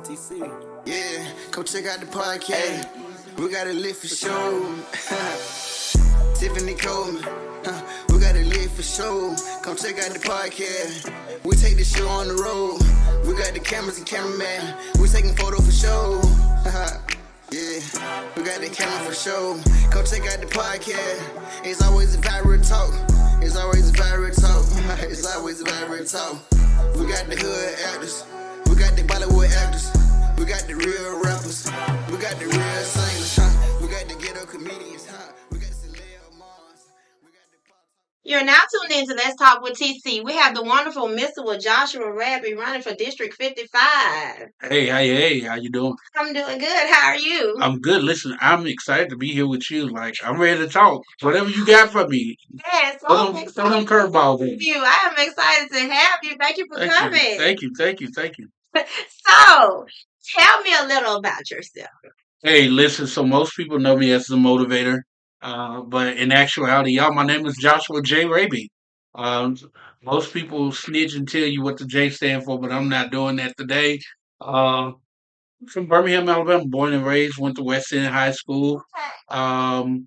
TC. Yeah, come check out the podcast. We got it lit for show. Tiffany Coleman. We got it lit for show. Come check out the podcast. We take the show on the road. We got the cameras and cameraman. We taking photo for show. Yeah, we got the camera for show. Come check out the podcast. It's always a viral talk. It's always a viral talk. It's always a viral talk. We got the hood actors. We got the Bollywood actors. We got the real rappers. We got the real singers. We got the ghetto comedians. We got celeb Mars. We got the pop. You're now tuned in to Let's Talk with TC. We have the wonderful Mr. Joshua Raby running for District 55. Hey, how you doing? I'm doing good. How are you? I'm good. Listen, I'm excited to be here with you. Like, I'm ready to talk. Whatever you got for me, Yes, throw them curveballs in. you. I am excited to have you. Thank you for coming. Thank you. So, tell me a little about yourself. Hey, listen, so most people know me as the motivator. But in actuality, y'all, my name is Joshua J. Raby. Um, Most people snitch and tell you what the J stand for, but I'm not doing that today. Uh, from Birmingham, Alabama, born and raised, went to West End High School. Um,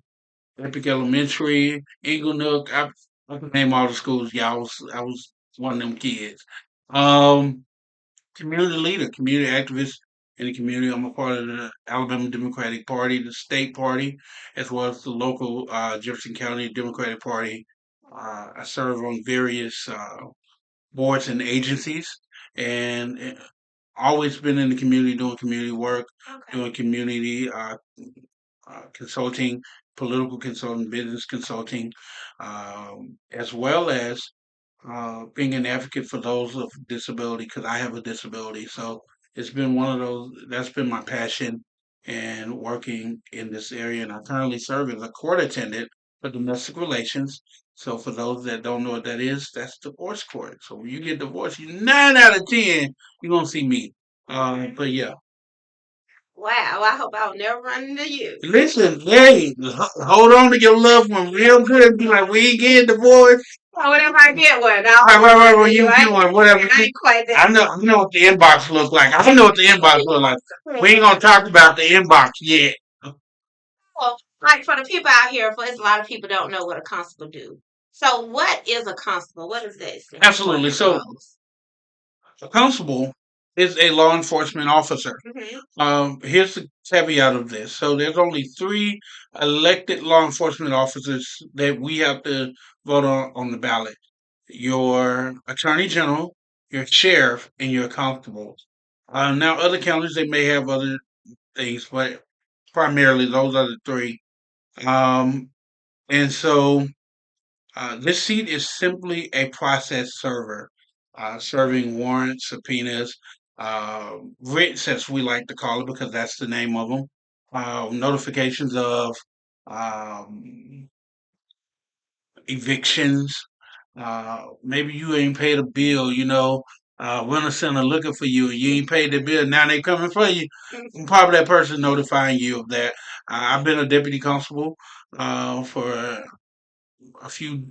Epic Elementary, Eagle Nook. I can name all the schools. Yeah, I was one of them kids. Um, Community leader, community activist in the community. I'm a part of the Alabama Democratic Party, the state party, as well as the local Jefferson County Democratic Party. I serve on various boards and agencies, and always been in the community doing community work, doing community consulting, political consulting, business consulting, as well as being an advocate for those of disability because I have a disability. So it's been one of those, that's been my passion and working in this area. And I currently serve as a court attendant for domestic relations. So for those that don't know what that is, that's divorce court. So when you get divorced, you 9 out of 10, you're going to see me. But yeah, Wow, I hope I'll never run into you. listen, hey, hold on to your loved one real good. Be like, we ain't getting divorced. Oh, whenever I get one, Right. Well, you get one, whatever. I ain't quite that. I know what the inbox looks like. I know what the inbox looks like. We ain't gonna talk about the inbox yet. Well, like for the people out here, for a lot of people don't know what a constable do. So, what is a constable? What is this? Absolutely. So, a constable is a law enforcement officer. Here's the caveat of this. So, there's only 3 elected law enforcement officers that we have to vote on the ballot. Your attorney general, your sheriff, and your constable. Now, other counties they may have other things, but primarily those are the 3. Um, and so this seat is simply a process server, serving warrants, subpoenas, writs, as we like to call it, because that's the name of them. Notifications of um, evictions. Maybe you ain't paid a bill, winter center looking for you, and you ain't paid the bill. Now they coming for you. Probably that person notifying you of that. I've been a deputy constable for a few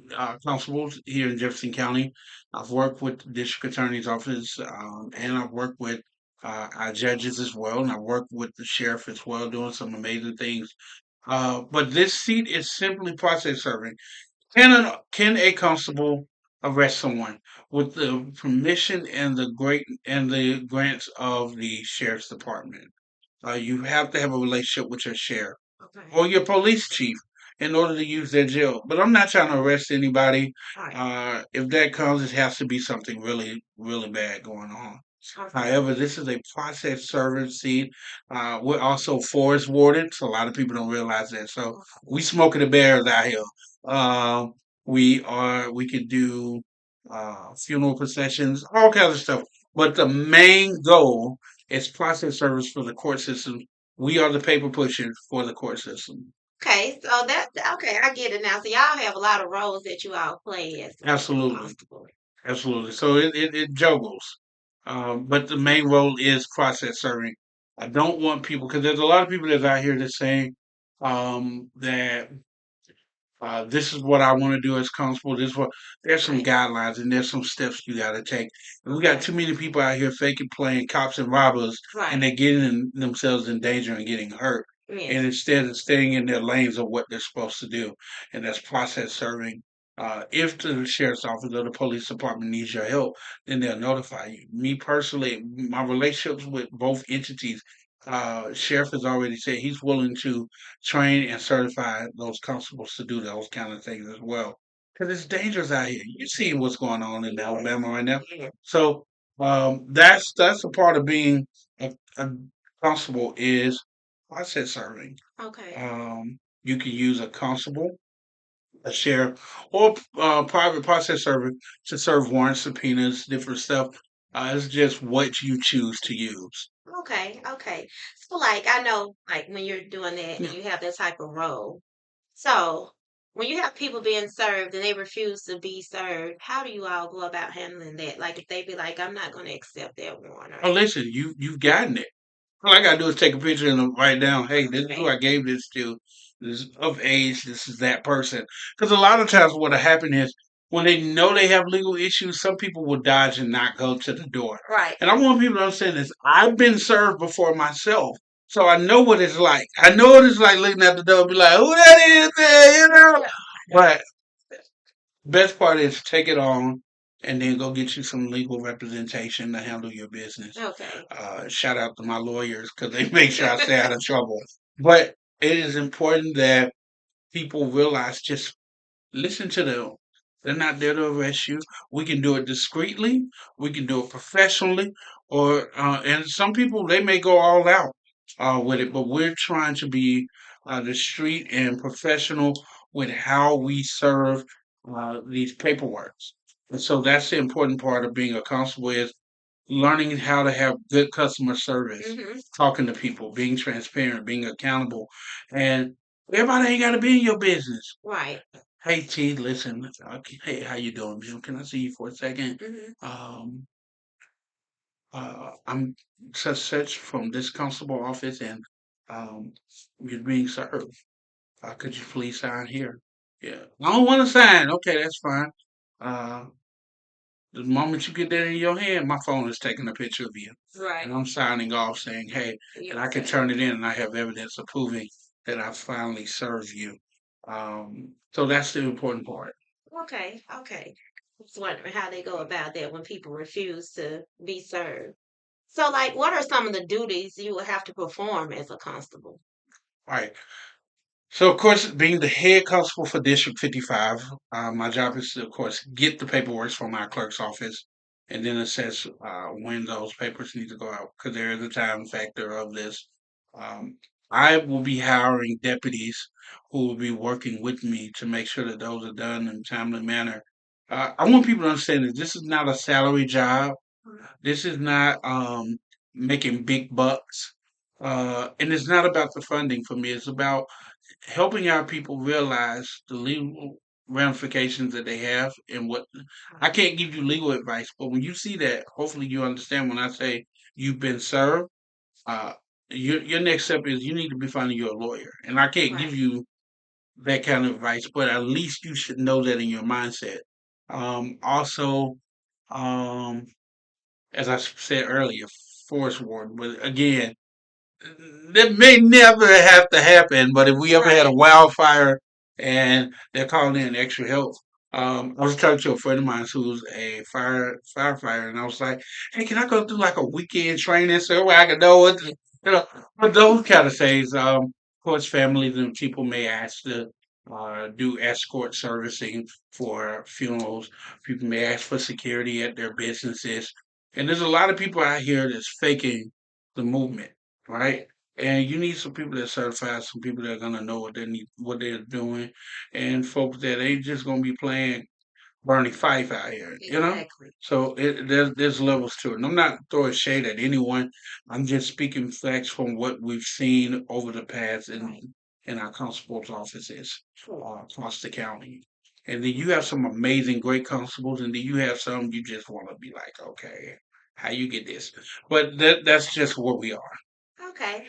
constables here in Jefferson County. I've worked with the district attorney's office, and I've worked with our judges as well, and I've worked with the sheriff as well, doing some amazing things. But this seat is simply process serving. Can a constable arrest someone with the permission and the grants of the sheriff's department? You have to have a relationship with your sheriff or your police chief in order to use their jail. But I'm not trying to arrest anybody. If that comes, it has to be something really, really bad going on. However, this is a process servant seat. We're also forest wardens. A lot of people don't realize that. So we smoking the bears out here. We can do funeral processions, all kinds of stuff. But the main goal is process service for the court system. We are the paper pushers for the court system. Okay, so that's okay. I get it now. So y'all have a lot of roles that you all play as Absolutely. constable. Absolutely. So it juggles. But the main role is process serving. I don't want people, because there's a lot of people that's out here that's saying that This is what I want to do as constable. This is what there's some guidelines and there's some steps you got to take. And we got too many people out here faking playing cops and robbers, and they're getting themselves in danger and getting hurt. And Yes. instead of staying in their lanes of what they're supposed to do, and that's process serving. If the sheriff's office or the police department needs your help, then they'll notify you. Me personally, my relationships with both entities, sheriff has already said he's willing to train and certify those constables to do those kind of things as well. Because it's dangerous out here. You see what's going on in Alabama right now. Yeah. So that's a part of being a constable is process serving. Okay. You can use a constable, a sheriff, or private process server to serve warrants, subpoenas, different stuff. It's just what you choose to use. Okay. Okay. So, like, I know, like, when you're doing that, Yeah. you have that type of role. So, when you have people being served and they refuse to be served, how do you all go about handling that? Like, if they be like, I'm not going to accept that warrant, or Oh, listen, you've gotten it. All I gotta do is take a picture and write down, hey, this is who okay. I gave this to. This is of age. This is that person. Because a lot of times what'll happen is when they know they have legal issues, some people will dodge and not go to the door. Right. And I want people to understand this. I've been served before myself. So I know what it's like. I know what it's like looking at the door and be like, who that is there, you know? But best part is take it on and then go get you some legal representation to handle your business. Okay. Shout out to my lawyers because they make sure I stay out of trouble. But it is important that people realize just listen to them. They're not there to arrest you. We can do it discreetly. We can do it professionally. Or and some people they may go all out with it, but we're trying to be discreet and professional with how we serve these paperworks. And so that's the important part of being a constable is learning how to have good customer service, Mm-hmm. talking to people, being transparent, being accountable, and everybody ain't got to be in your business. Right. Hey T, listen. Hey, how you doing, Jim? Can I see you for a second? Mm-hmm. Um, I'm such from this constable office, and you're being served. Could you please sign here? Yeah, I don't want to sign. Okay, that's fine. Uh, the moment you get that in your hand, my phone is taking a picture of you, Right. and I'm signing off saying, "Hey," and I can turn it in, and I have evidence of proving that I finally served you. So that's the important part. Okay. Okay. Just wondering how they go about that when people refuse to be served. So, like, what are some of the duties you will have to perform as a constable? Right. So, of course, being the head constable for District 55, my job is to, of course, get the paperwork from our clerk's office and then assess when those papers need to go out because there is a time factor of this. Um, I will be hiring deputies who will be working with me to make sure that those are done in a timely manner. I want people to understand that this is not a salary job. This is not making big bucks. And it's not about the funding for me. It's about helping our people realize the legal ramifications that they have and what I can't give you legal advice, but when you see that, hopefully you understand when I say you've been served. Uh, your next step is you need to be finding you a lawyer, and I can't give Right. you that kind of advice, but at least you should know that in your mindset. Also, um, as I said earlier, force warning, but again, that may never have to happen, but if we ever had a Right. wildfire and they're calling in extra help, I was talking to a friend of mine who's a firefighter, and I was like, "Hey, can I go through like a weekend training so where I can know what, but those kind of things." Of course, families and people may ask to do escort servicing for funerals. People may ask for security at their businesses, and there's a lot of people out here that's faking the movement, right? And you need some people that certified, some people that are gonna know what they need, what they're doing, and folks that ain't just gonna be playing Bernie Fife out here, you know. Exactly. So there's levels to it. And I'm not throwing shade at anyone. I'm just speaking facts from what we've seen over the past Right. in our constable's offices Sure. across the county. And then you have some amazing, great constables, and then you have some you just want to be like, okay, how you get this? But that's just what we are. Okay.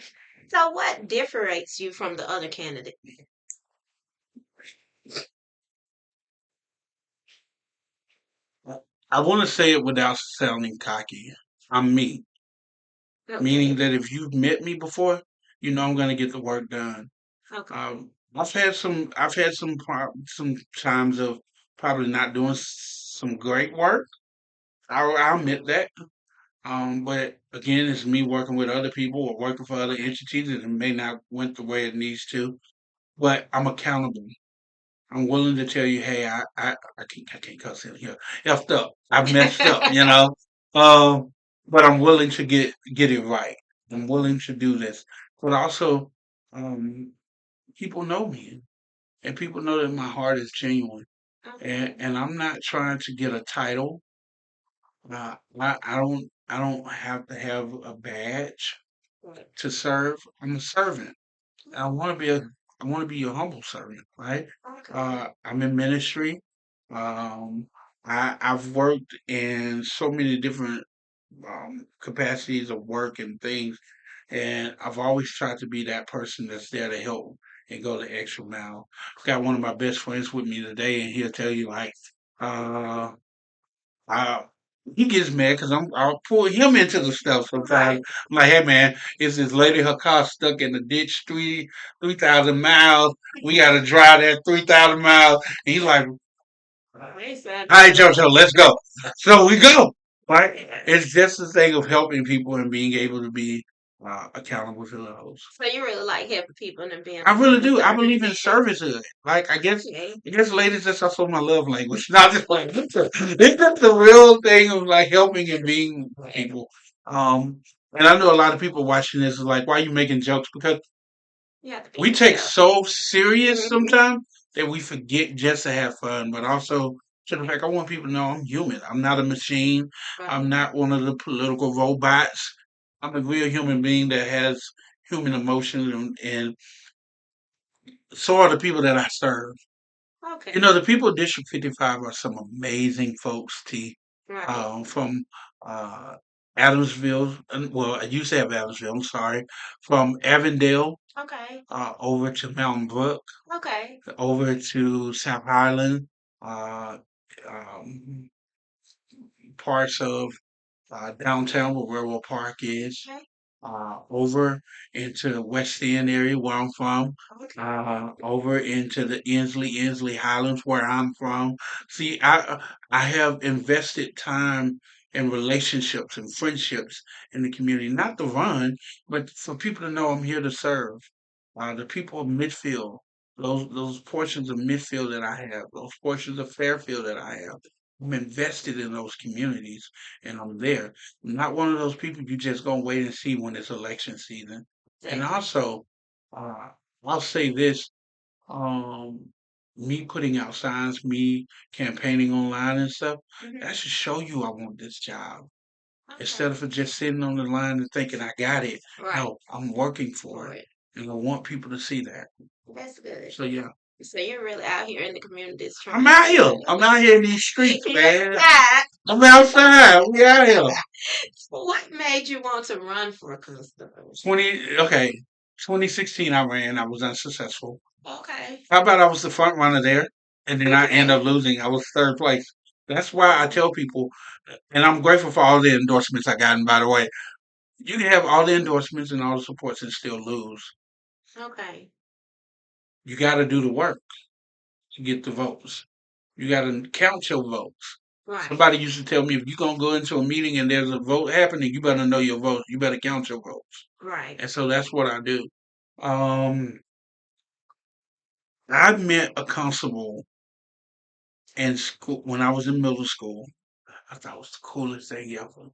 So, what differentiates you from the other candidate? I want to say it without sounding cocky. I'm me, meaning Okay. that if you've met me before, you know I'm going to get the work done. Okay. I've had some times of probably not doing some great work. I'll admit that. But again, it's me working with other people or working for other entities, and it may not went the way it needs to. But I'm accountable. I'm willing to tell you, hey, I can't cuss in here. Effed up. I've messed up, you know. Um, but I'm willing to get it right. I'm willing to do this. But also, um, people know me, and people know that my heart is genuine, Okay. and I'm not trying to get a title. I don't have to have a badge Right. to serve. I'm a servant. I want to be a I want to be a humble servant, right? Okay. I'm in ministry. Um, I've worked in so many different capacities of work and things, and I've always tried to be that person that's there to help and go the extra mile. I've got one of my best friends with me today, and he'll tell you like, uh, uh, he gets mad because I'll pull him into the stuff sometimes. Right. I'm like, hey man, it's this lady, her car stuck in the ditch 3,000 miles. We gotta drive that 3,000 miles. And he's like, Makes all sense. right, Jojo, let's go. So we go. Right? It's just the thing of helping people and being able to be accountable to those. So you really like helping people and being I a really humble do. I servant believe in then. servicehood. Like Okay. I guess ladies, that's also my love language. Not just like it's just the real thing of like helping and being with Right. people. And I know a lot of people watching this is like, why are you making jokes? Because You have to be we take yourself. so serious Hmm. sometimes that we forget just to have fun, but also to the fact I want people to know I'm human. I'm not a machine. I'm Right. not one of the political robots. I'm a real human being that has human emotions and so are the people that I serve. You know, Okay. the people of District 55 are some amazing folks, T. Right. From uh, Adamsville, well, I used to have Adamsville, I'm sorry, from Avondale Okay. over to Mountain Brook, Okay. over to South Highland, uh, um, parts of downtown where Railroad Park is, Okay. over into the West End area where I'm from, Okay. over into the Inslee Highlands where I'm from. See, I have invested time and relationships and friendships in the community, not to run, but for people to know I'm here to serve. The people of Midfield, those portions of Midfield that I have, those portions of Fairfield that I have. I'm invested in those communities and I'm there. I'm not one of those people you just gonna wait and see when it's election season. And Exactly. also, uh, I'll say this, um, me putting out signs, me campaigning online and stuff, Hmm. that should show you I want this job. Instead Okay. of just sitting on the line and thinking I got it. Right. No, I'm working for For it. it. And I want people to see that. That's good. So yeah. So you're really out here in the communities I'm trying out here. to I'm out here in these streets, yes, man. that. I'm outside. We out here. What made you want to run for a constable? 2016 I ran. I was unsuccessful. Okay. How about I was the front runner there and then I end Okay. up losing. I was third place. That's why I Oh, tell people, and I'm grateful for all the endorsements I gotten, by the way. You can have all the endorsements and all the supports and still lose. okay. You got to do the work to get the votes. You got to count your votes. Right. Somebody used to tell me if you're going to go into a meeting and there's a vote happening, you better know your votes. You better count your votes. Right. And so that's what I do. Um, I met a constable in school when I was in middle school. I thought it was the coolest thing ever.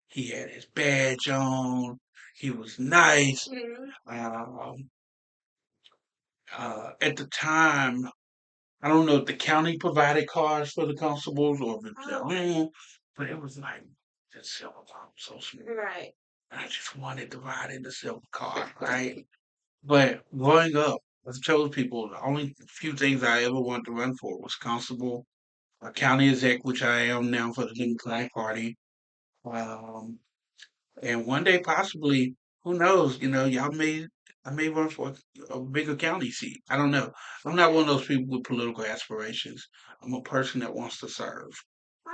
He had his badge on. He was nice. Mhm. Um, at the time, I don't know if the county provided cars for the constables or if it was their Oh, own, but it was like that silver car was so smooth. right. I just wanted to ride in the silver car, right? But growing up, I told people the only few things I ever wanted to run for was constable, a county exec, which I am now for the Democratic Party. Um, and one day, possibly, who knows? You know, y'all may. I may run for a bigger county seat. I don't know. I'm not one of those people with political aspirations. I'm a person that wants to serve,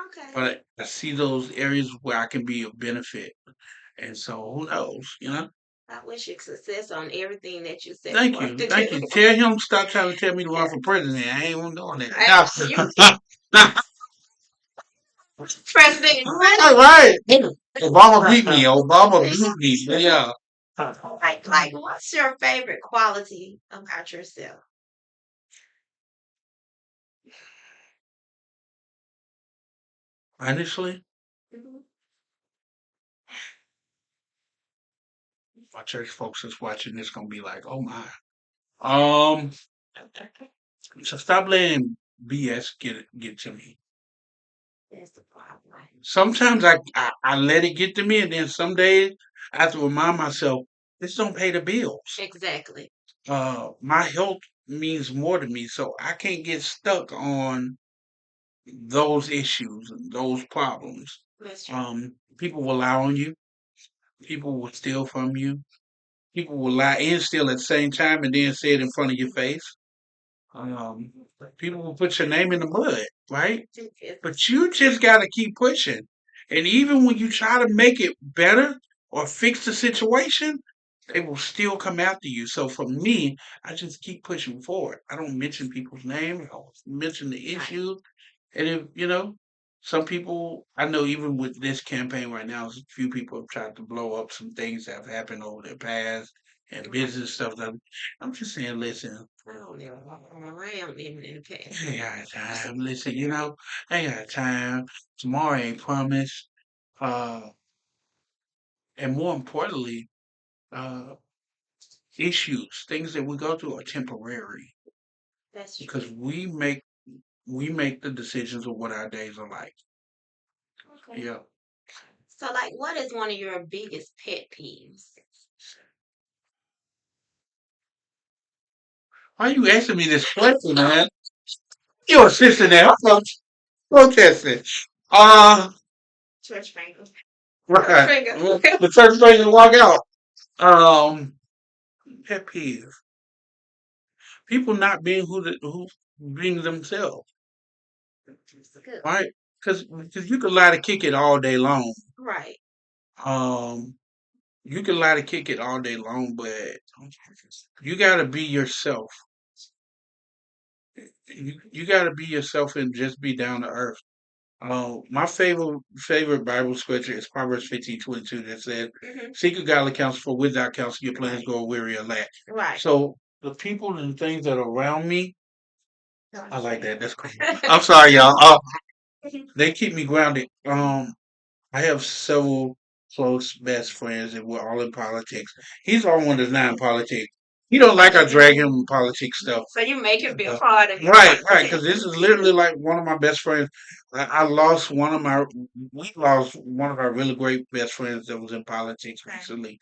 Okay. but I see those areas where I can be of benefit, and so who knows? You know. I wish you success on everything that you set Thank forth you, to thank do. you. Tell him stop trying to tell me to run Yeah. for president. I ain't even doing Right. You that. Now, president all running. right. Obama beat me. Obama beat me. Yeah. Like, what's your favorite quality about yourself? Honestly, Mhm. my church folks is watching this gonna be like, oh my. Um, so stop letting BS get to me. That's the problem. Sometimes I let it get to me, and then some days I have to remind myself this don't pay the bills. Exactly. My health means more to me, so I can't get stuck on those issues and those problems. That's true. People will lie on you. People will steal from you. People will lie and steal at the same time and then say it in front of your face. Um, People will put your name in the mud, right? Yes. But you just got to keep pushing. And even when you try to make it better or fix the situation, they will still come after you. So for me, I just keep pushing forward. I don't mention people's name. I don't mention the Right. issue. And if, you know, some people, I know even with this campaign right now, a few people have tried to blow up some things that have happened over the past and Right. business stuff. I'm just saying, listen, I don't even walk around living in the past. I ain't got time. Listen, I ain't got time. Tomorrow ain't promised. Uh, and more importantly, uh, issues, things that we go through are temporary That's true. because we make the decisions of what our days are like. Okay. Yeah. So, like, what is one of your biggest pet peeves? Why you asking me this question, man? You're assisting there. I'm protesting. Uh, Church finger. right. Finger. The church ready to walk out. Um, Pet peeve. People not being who being themselves, Good. right? Because you can lie to kick it all day long. Right. Um, you can lie to kick it all day long, but you got to be yourself. You got to be yourself and just be down to earth. My favorite Bible scripture is Proverbs 15:22 that said, Hmm. "Seek a godly counsel, for without counsel your plans Right. go weary or lack." Right. So the people and things that are around me, I like Gotcha. that. That's cool. I'm sorry, y'all. They keep me grounded. I have several close best friends, and we're all in politics. He's the only one that's not in politics. He don't like I drag him in politics stuff. So you make it be a Uh, part of your right, because content. this is literally like one of my best friends. I lost one of my, we lost one of our really great best friends that was in politics Okay. recently,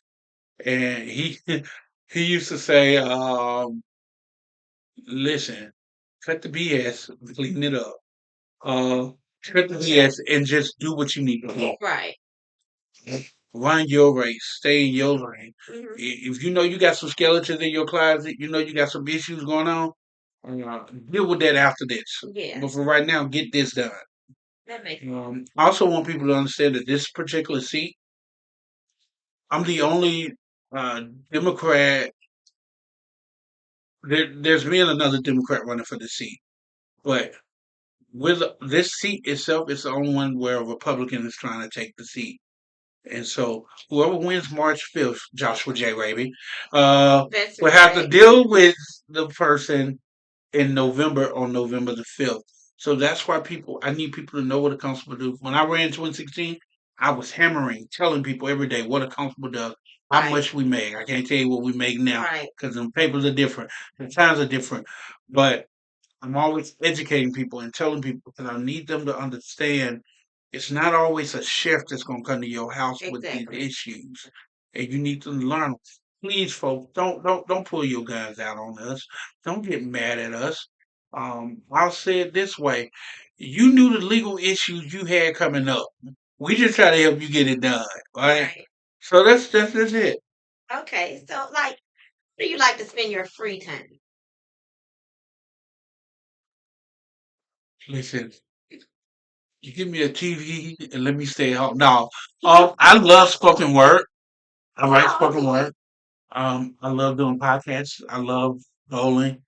and he he used to say, "Listen, cut the BS, clean it up. Uh, cut the BS and just do what you need to do. Right. Run your race, stay in your lane. Hmm. If you know you got some skeletons in your closet, you know you got some issues going on, deal with that after this. Yeah. But for right now, get this done." That makes I also want people to understand that this particular seat, I'm the only uh, Democrat. There's me and another Democrat running for the seat, but with this seat itself, it's the only one where a Republican is trying to take the seat. And so whoever wins March 5th, Joshua J. Raby, that's will have to right. deal with the person in November on November the 5th. So that's why I need people to know what a constable do. When I ran 2016, I was hammering, telling people every day what a constable does, how Right. much we make. I can't tell you what we make now Right. because the papers are different, the times are different. But I'm always educating people and telling people because I need them to understand it's not always a chef that's going to come to your house with these Exactly. issues, and you need to learn. Please, folks, don't pull your guns out on us. Don't get mad at us. I'll say it this way: you knew the legal issues you had coming up. We just try to help you get it done, right? Right. So that's it. Okay. So, like, do you like to spend your free time? Listen, you give me a TV and let me stay home. No, I love spoken word. I write Oh, spoken okay. word. I love doing podcasts. I love bowling.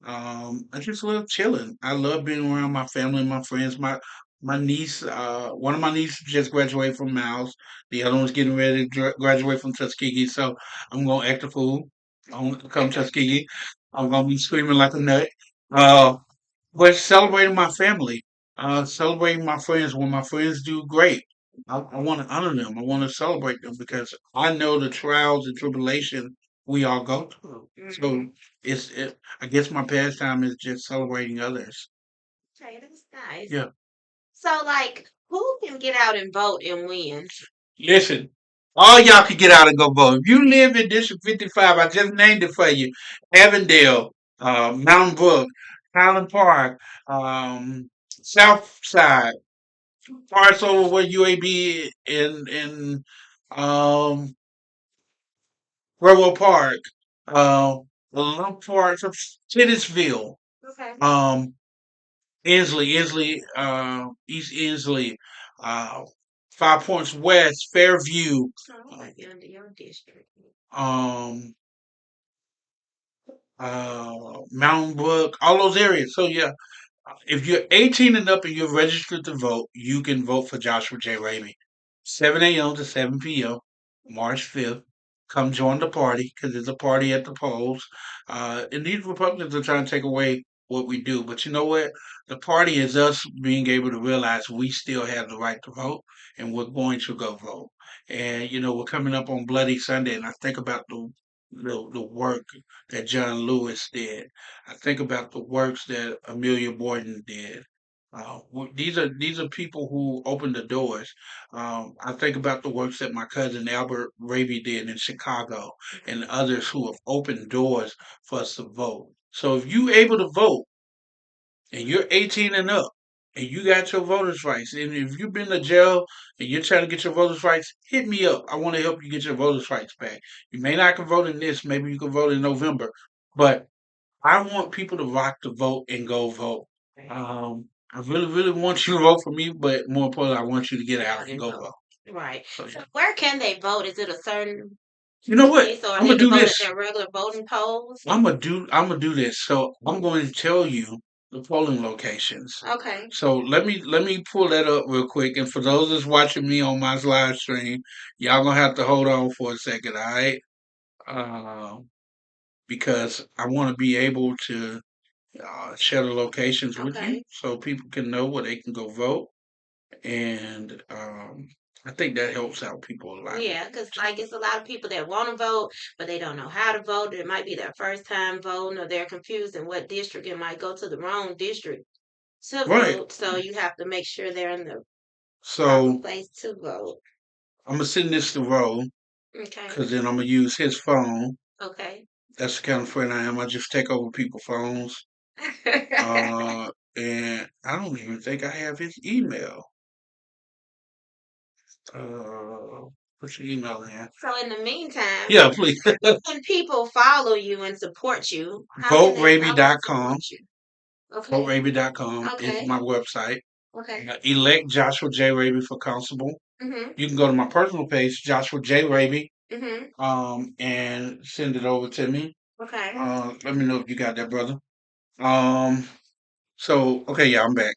I just love chilling. I love being around my family and my friends. My niece, one of my nieces just graduated from Miles. The other one's getting ready to graduate from Tuskegee. So I'm gonna act a fool. I'm gonna come Tuskegee. I'm gonna be screaming like a nut. Uh, but celebrating my family, celebrating my friends when my friends do great. I want to honor them. I want to celebrate them because I know the trials and tribulation we all go through. So Mhm. I guess my pastime is just celebrating others. Okay, that's nice. Yeah. So, like, who can get out and vote and win? Listen, all y'all can get out and go vote. If you live in District 55, I just named it for you. Avondale, Mountain Brook, Highland Park, South Side, parts over where UAB in um Railroad Park, uh the little parts of Titusville, Okay. um Inslee, East Inslee, uh 5 Points West, Fairview, So I uh, might be under your district. um Mountain Brook, all those areas. So yeah, if you're 18 and up and you're registered to vote, you can vote for Joshua J. Raby. 7 a.m. to 7 p.m. March 5th. Come join the party because there's a party at the polls. And these Republicans are trying to take away what we do. But you know what? The party is us being able to realize we still have the right to vote and we're going to go vote. And, we're coming up on Bloody Sunday and I think about the work that John Lewis did. I think about the works that Amelia Borden did. These are people who opened the doors. I think about the works that my cousin Albert Raby did in Chicago and others who have opened doors for us to vote. So if you able to vote and you're 18 and up and you got your voters' rights, and if you've been to jail and you're trying to get your voters' rights, hit me up. I want to help you get your voters' rights back. You may not can vote in this, maybe you can vote in November, but I want people to rock the vote and go vote. I really, really want you to vote for me, but more importantly, I want you to get Get out out and and go vote. vote. Right. So So yeah. where can they vote? Is it a certain You know what? place or I'm they gonna can do vote at this. their regular voting polls? I'm gonna do this. So I'm going to tell you the polling locations. Okay. So let me pull that up real quick. And for those that's watching me on my live stream, y'all gonna have to hold on for a second, all right? Uh, because I want to be able to share the locations with you Okay. so people can know where they can go vote. And I think that helps out people a lot more. Yeah, because like it's a lot of people that want to vote, but they don't know how to vote. It might be their first time voting, or they're confused in what district. It might go to the wrong district to Right. vote. So you have to make sure they're in the proper So place to vote. I'm gonna send this to Ro Okay. because then I'm gonna use his phone. Okay. That's the kind of friend I am. I just take over people's phones. Uh, and I don't even think I have his email. Put your email in. So in the meantime, Yeah, please. when people follow you and support you, how can they follow and VoteRaby.com. support you? Okay. VoteRaby.com is Okay. my website. Okay. Elect Joshua J. Raby for constable. Mhm. You can go to my personal page, Joshua J. Raby, Mhm. and send it over to me. Okay. Let me know if you got that, brother. Um, so okay, yeah, I'm back.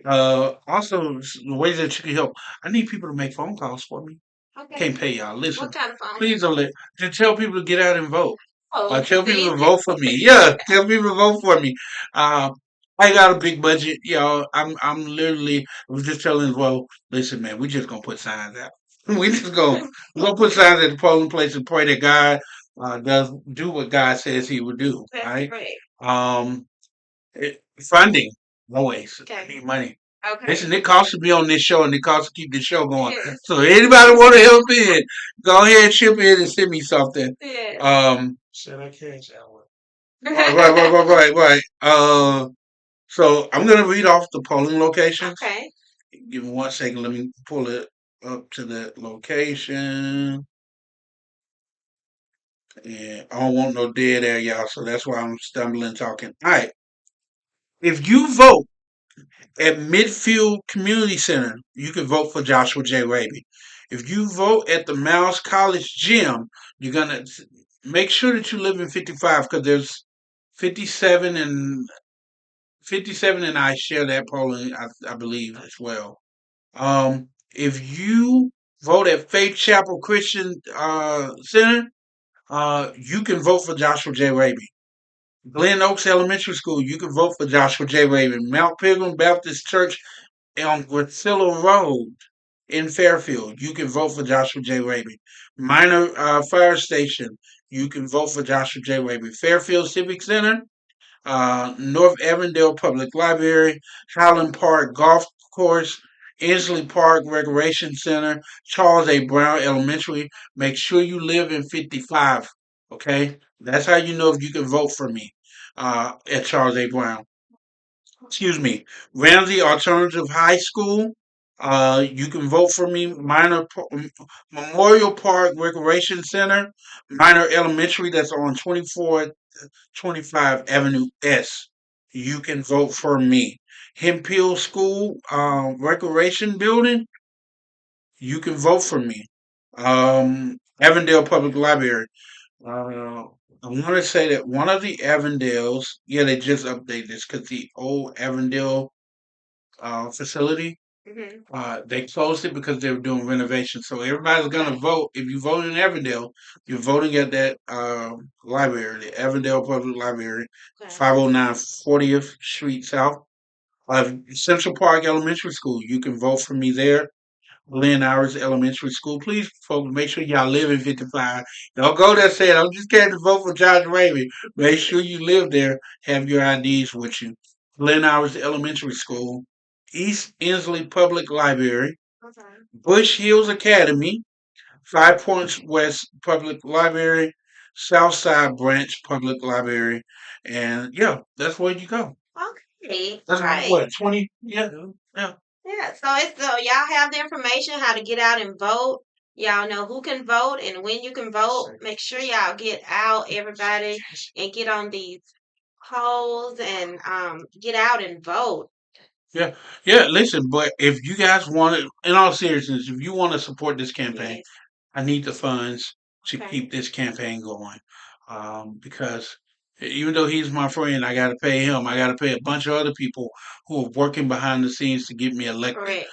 Uh, also the ways that you can help. I need people to make phone calls for me. Okay. Can't pay y'all. Listen, What kind of phone? please don't let. Just tell people to get out and vote. Oh, Tell it's people to easy. vote for me. Yeah, tell people to vote for me. Uh, I got a big budget, y'all. I'm literally. I was just telling well, listen, man, we just gonna put signs out. We gonna put signs at the polling place and pray that God does do what God says He would do. That's Right? great. Um, funding always. I Okay. need money. Okay. Listen, it costs to be on this show and it costs to keep this show going. Yes. So anybody want to help in, go ahead and chip in and send me something. Yes. Said I cash out. Right. So I'm gonna read off the polling locations. Okay. Give me 1 second. Let me pull it up to that location. And I don't want no dead air, y'all. So that's why I'm stumbling talking. All right. If you vote at Midfield Community Center, you can vote for Joshua J. Raby. If you vote at the Mouse College Gym, you're gonna make sure that you live in 55 because there's 57 and 57 and I share that polling, I believe as well. If you vote at Faith Chapel Christian Center, you can vote for Joshua J. Raby. Glen Oaks Elementary School, you can vote for Joshua J. Raby. Mount Pilgrim Baptist Church on Gracilla Road in Fairfield, you can vote for Joshua J. Raby. Minor Fire Station, you can vote for Joshua J. Raby. Fairfield Civic Center, North Avondale Public Library, Highland Park Golf Course, Inslee Park Recreation Center, Charles A. Brown Elementary. Make sure you live in 55. Okay, that's how you know if you can vote for me at Charles A. Brown. Excuse me, Ramsey Alternative High School. You can vote for me. Memorial Park Recreation Center, Minor Elementary. That's on 2425 Avenue S. You can vote for me. Hempill School Recreation Building. You can vote for me. Avondale Public Library. I want to say that one of the Avondales, yeah, they just updated this because the old Avondale facility, Hmm. they closed it because they were doing renovations. So everybody's gonna vote. If you vote in Avondale, you're voting at that library, the Avondale Public Library, Okay. 509 40th Street South. Central Park Elementary School. You can vote for me there. Glen Hours Elementary School. Please, folks, make sure y'all live in 55. Don't go there saying, I'm just going to vote for Josh Raby. Make sure you live there. Have your IDs with you. Glen Hours Elementary School. East Inslee Public Library. Okay. Bush Hills Academy. Five Points West Public Library. Southside Branch Public Library. And yeah, that's where you go. Okay. That's about Right. what, 20? Yeah. Yeah. Yeah. So y'all have the information how to get out and vote. Y'all know who can vote and when you can vote. Make sure y'all get out, everybody, and get on these polls and get out and vote. Yeah, yeah. Listen, but if you guys want to, in all seriousness, if you want to support this campaign, Yes. I need the funds to Okay. keep this campaign going. Because even though he's my friend, I got to pay him. I got to pay a bunch of other people who are working behind the scenes to get me elected. Correct.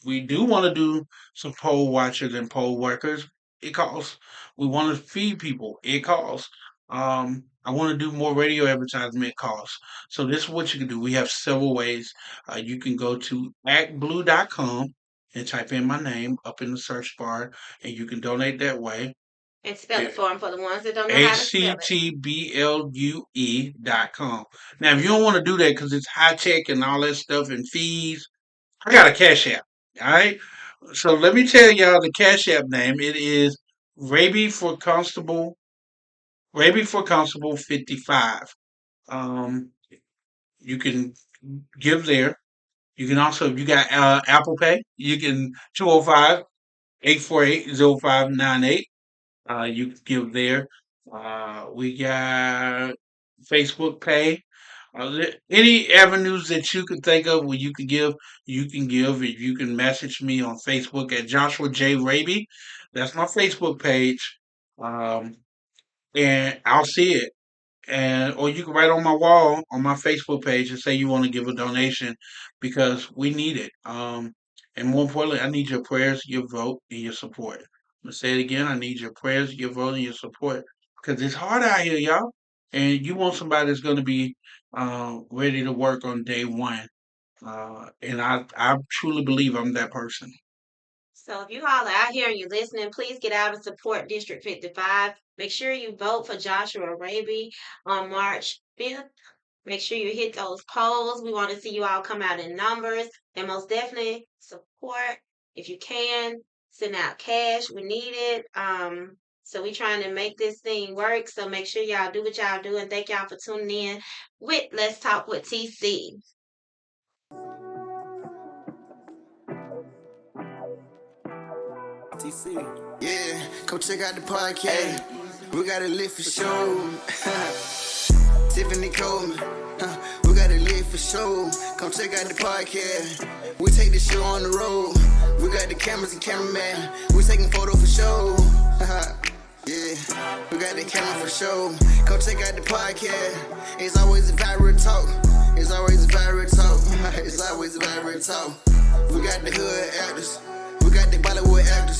We do want to do some poll watchers and poll workers. It costs. We want to feed people. It costs. I want to do more radio advertisement. It costs. So this is what you can do. We have several ways. You can go to actblue.com and type in my name up in the search bar, and you can donate that way. And spell it for them for the ones that don't know how to spell it. actblue.com. Now, if you don't want to do that because it's high tech and all that stuff and fees, I got a Cash App. All right. So let me tell y'all the Cash App name. It is Raby for Constable. Raby for Constable 55. Um, you can give there. You can also, if you got Apple Pay, you can 205-848-0598. You can give there. We got Facebook Pay. Any avenues that you can think of where you can give, you can give. If you can message me on Facebook at Joshua J. Raby, that's my Facebook page, um, and I'll see it. And or you can write on my wall on my Facebook page and say you want to give a donation because we need it. And more importantly, I need your prayers, your vote, and your support. I'm gonna say it again. I need your prayers, your vote, and your support because it's hard out here, y'all. And you want somebody that's going to be ready to work on day one. And I truly believe I'm that person. So if you all are out here and you're listening, please get out and support District 55. Make sure you vote for Joshua Raby on March 5th. Make sure you hit those polls. We want to see you all come out in numbers and most definitely support if you can. Send out cash. We need it. So we trying to make this thing work. So make sure y'all do what y'all do and thank y'all for tuning in with Let's Talk with TC. TC. Yeah. Yeah, come check out the podcast. We got it lit for show. Tiffany Coleman, we got it lit for show. Come check out the podcast. We take this show on the road. We got the cameras and cameraman. We taking photo for show. Yeah, we got the camera for show. Come check out the podcast. It's always a viral talk. It's always a viral talk. It's always a viral talk. We got the hood actors. We got the Bollywood actors.